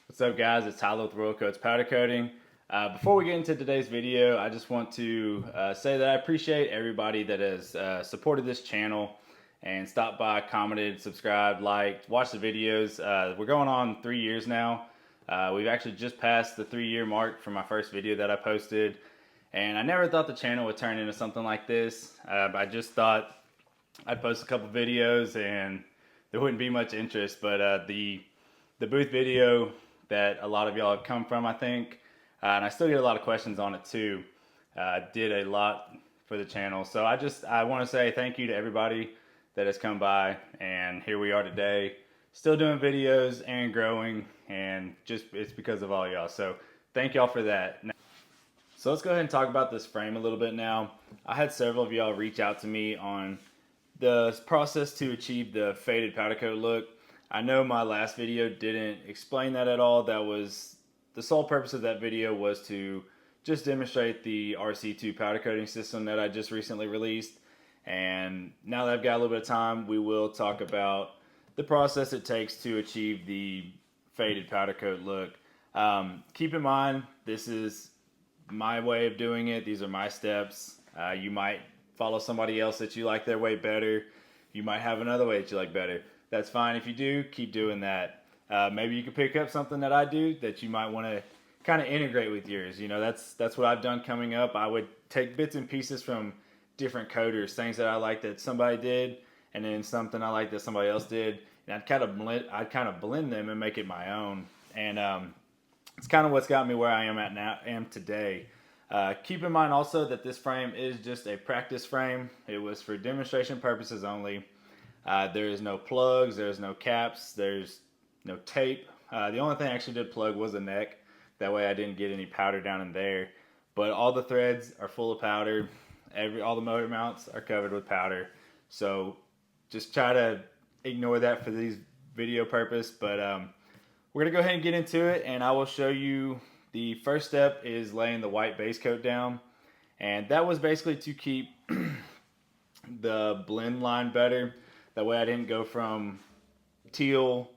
What's up, guys? It's Tyler with Royal Coats Powder Coating. Before we get into today's video, I just want to say that I appreciate everybody that has supported this channel and stopped by, commented, subscribed, liked, watched the videos. We're going on 3 years now. We've actually just passed the 3-year mark for my first video that I posted, and I never thought the channel would turn into something like this. I just thought I'd post a couple videos and there wouldn't be much interest, but the booth video that a lot of y'all have come from, I think, and I still get a lot of questions on it too, did a lot for the channel. So I want to say thank you to everybody that has come by, and here we are today, still doing videos and growing, and it's because of all y'all. So thank y'all for that. So let's go ahead and talk about this frame a little bit now. I had several of y'all reach out to me on the process to achieve the faded powder coat look. I know my last video didn't explain that at all. That was the sole purpose of that video, was to just demonstrate the RC2 powder coating system that I just recently released. And now that I've got a little bit of time, we will talk about the process it takes to achieve the faded powder coat look. Keep in mind, this is my way of doing it. These are my steps. You might follow somebody else that you like their way better. You might have another way that you like better. That's fine. If you do, keep doing that. Maybe you can pick up something that I do that you might want to kind of integrate with yours. You know, that's what I've done coming up. I would take bits and pieces from different coders, things that I like that somebody did, and then something I like that somebody else did, and I'd kind of blend them and make it my own. And it's kind of what's got me where I am today. Keep in mind also that this frame is just a practice frame. It was for demonstration purposes only. There is no plugs, there's no caps, there's no tape. The only thing I actually did plug was a neck. That way I didn't get any powder down in there. But all the threads are full of powder. All the motor mounts are covered with powder. So just try to ignore that for these video purpose. But we're going to go ahead and get into it, and I will show you. The first step is laying the white base coat down. And that was basically to keep the blend line better. That way I didn't go from teal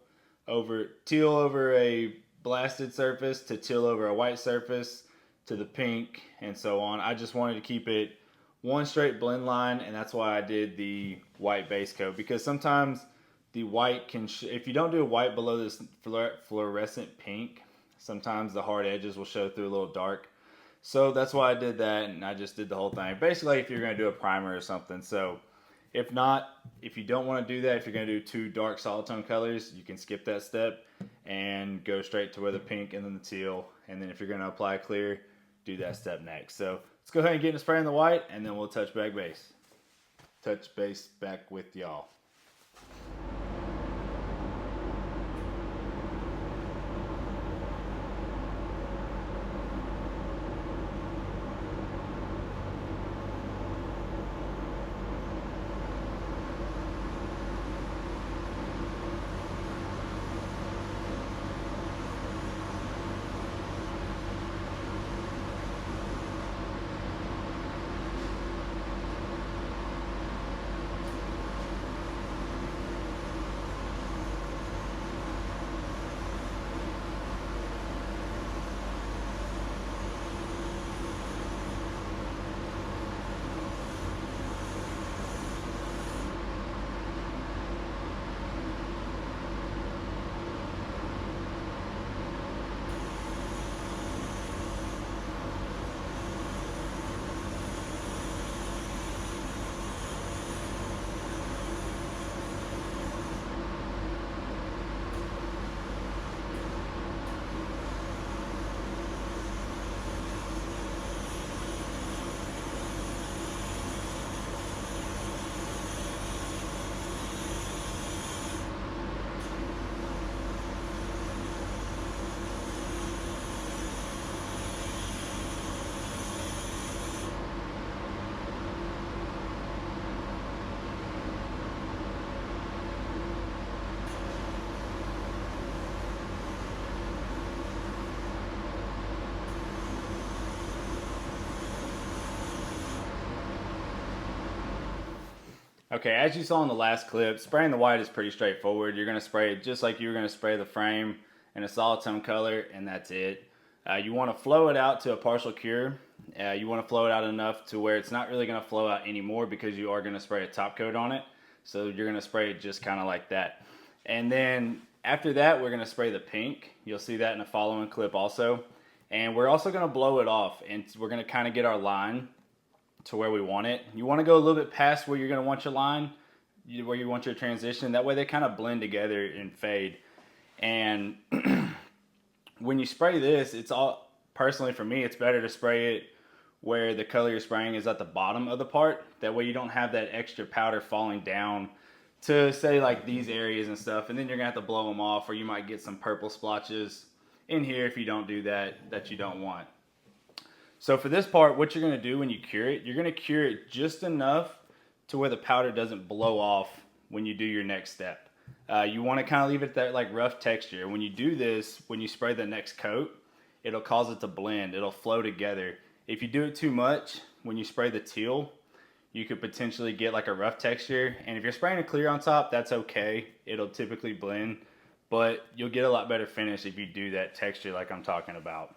over a blasted surface to teal over a white surface to the pink and so on. I just wanted to keep it one straight blend line, and that's why I did the white base coat, because sometimes the white can, if you don't do a white below this fluorescent pink, sometimes the hard edges will show through a little dark. So that's why I did that, and I just did the whole thing. Basically, if you're going to do a primer or something. So if not, if you don't want to do that, if you're going to do two dark solid tone colors, you can skip that step and go straight to where the pink and then the teal. And then if you're going to apply clear, do that step next. So let's go ahead and get into spraying the white, and then we'll touch base back with y'all. Okay, as you saw in the last clip, spraying the white is pretty straightforward. You're going to spray it just like you were going to spray the frame. and a solid tone color, and that's it. You want to flow it out to a partial cure. You want to flow it out enough to where it's not really going to flow out anymore because you are going to spray a top coat on it. So you're going to spray it just kind of like that. And then after that, we're going to spray the pink. You'll see that in the following clip also. And we're also going to blow it off, and we're going to kind of get our line to where we want it. You want to go a little bit past where you're going to want your line, where you want your transition. That way they kind of blend together and fade. And when you spray this, it's all, personally for me, it's better to spray it where the color you're spraying is at the bottom of the part. That way you don't have that extra powder falling down to, say, like these areas and stuff, and then you're gonna have to blow them off, or you might get some purple splotches in here if you don't do that you don't want. So for this part, what you're gonna do when you cure it, you're gonna cure it just enough to where the powder doesn't blow off when you do your next step. You want to kind of leave it that like rough texture. When you do this, when you spray the next coat, it'll cause it to blend. It'll flow together. If you do it too much, when you spray the teal, you could potentially get like a rough texture. And if you're spraying a clear on top, that's okay. It'll typically blend, but you'll get a lot better finish if you do that texture like I'm talking about.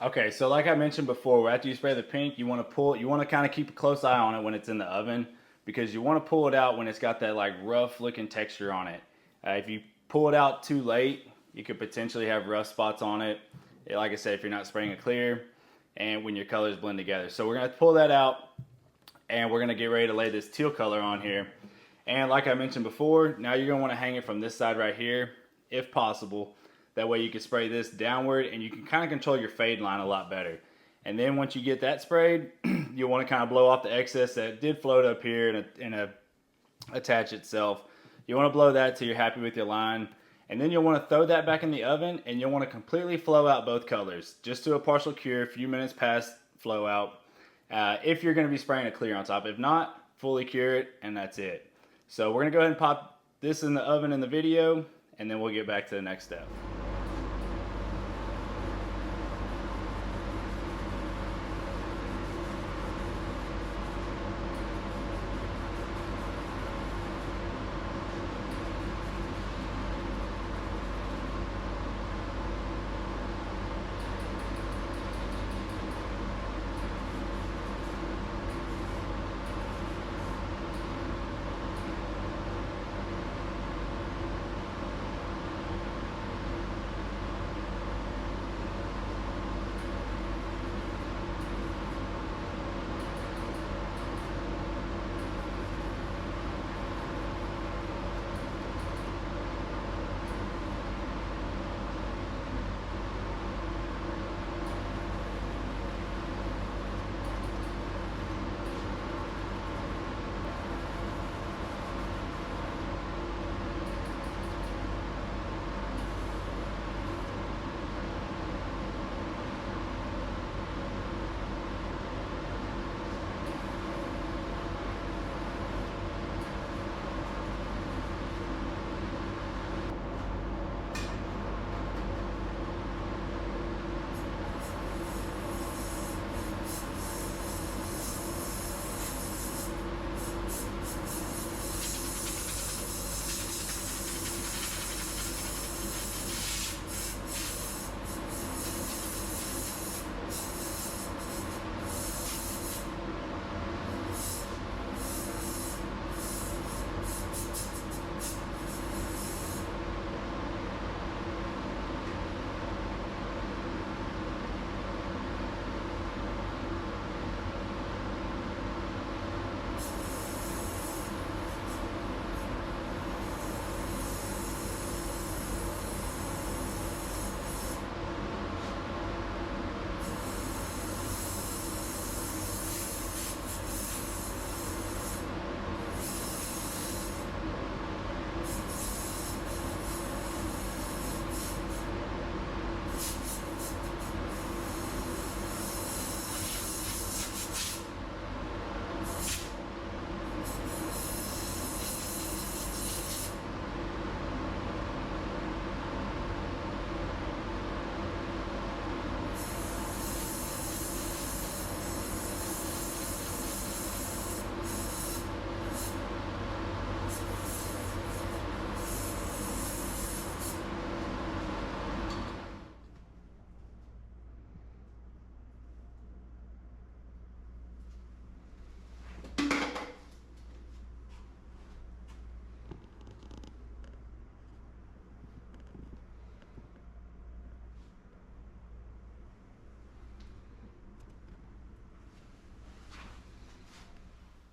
Okay, so like I mentioned before, after you spray the pink, you want to kind of keep a close eye on it when it's in the oven, because you want to pull it out when it's got that like rough looking texture on it. If you pull it out too late, you could potentially have rough spots on it. Like I said, if you're not spraying it clear and when your colors blend together. So we're going to pull that out and we're going to get ready to lay this teal color on here. And like I mentioned before, now you're going to want to hang it from this side right here, if possible. That way you can spray this downward and you can kind of control your fade line a lot better. And then once you get that sprayed, you'll want to kind of blow off the excess that did float up here and attach itself. You want to blow that till you're happy with your line. And then you'll want to throw that back in the oven and you'll want to completely flow out both colors. Just do a partial cure, a few minutes past flow out. If you're going to be spraying a clear on top. If not, fully cure it and that's it. So we're going to go ahead and pop this in the oven in the video and then we'll get back to the next step.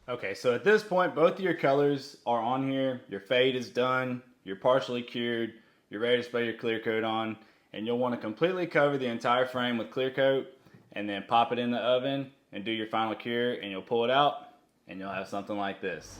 Okay, so at this point, both of your colors are on here. Your fade is done. You're partially cured. You're ready to spray your clear coat on. And you'll want to completely cover the entire frame with clear coat and then pop it in the oven and do your final cure, and you'll pull it out and you'll have something like this.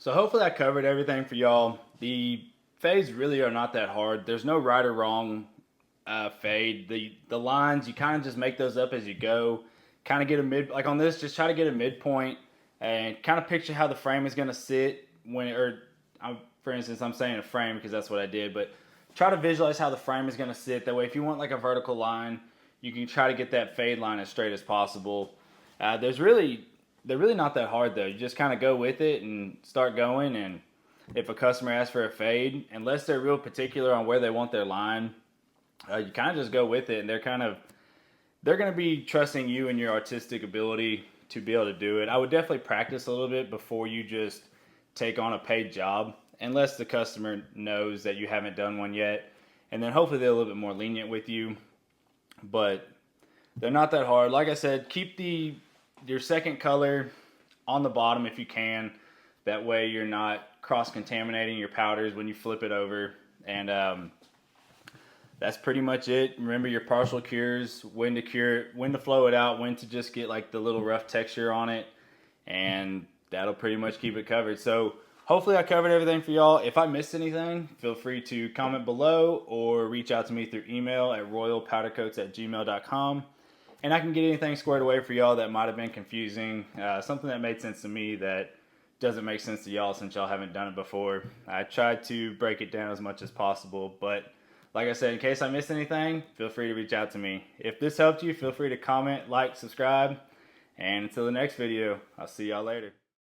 So hopefully I covered everything for y'all. The fades really are not that hard. There's no right or wrong fade. The lines, you kind of just make those up as you go. Kind of get a mid, like on this, just try to get a midpoint and kind of picture how the frame is going to sit for instance, I'm saying a frame because that's what I did, but try to visualize how the frame is going to sit. That way, if you want like a vertical line, you can try to get that fade line as straight as possible. They're really not that hard though. You just kind of go with it and start going. And if a customer asks for a fade, unless they're real particular on where they want their line, you kind of just go with it. And they're going to be trusting you and your artistic ability to be able to do it. I would definitely practice a little bit before you just take on a paid job, unless the customer knows that you haven't done one yet. And then hopefully they're a little bit more lenient with you. But they're not that hard. Like I said, keep your second color on the bottom if you can. That way you're not cross-contaminating your powders when you flip it over. And that's pretty much it. Remember your partial cures, when to cure it, when to flow it out, when to just get like the little rough texture on it. And that'll pretty much keep it covered. So hopefully I covered everything for y'all. If I missed anything, feel free to comment below or reach out to me through email at royalpowdercoats@gmail.com. And I can get anything squared away for y'all that might have been confusing. Something that made sense to me that doesn't make sense to y'all since y'all haven't done it before. I tried to break it down as much as possible. But like I said, in case I missed anything, feel free to reach out to me. If this helped you, feel free to comment, like, subscribe. And until the next video, I'll see y'all later.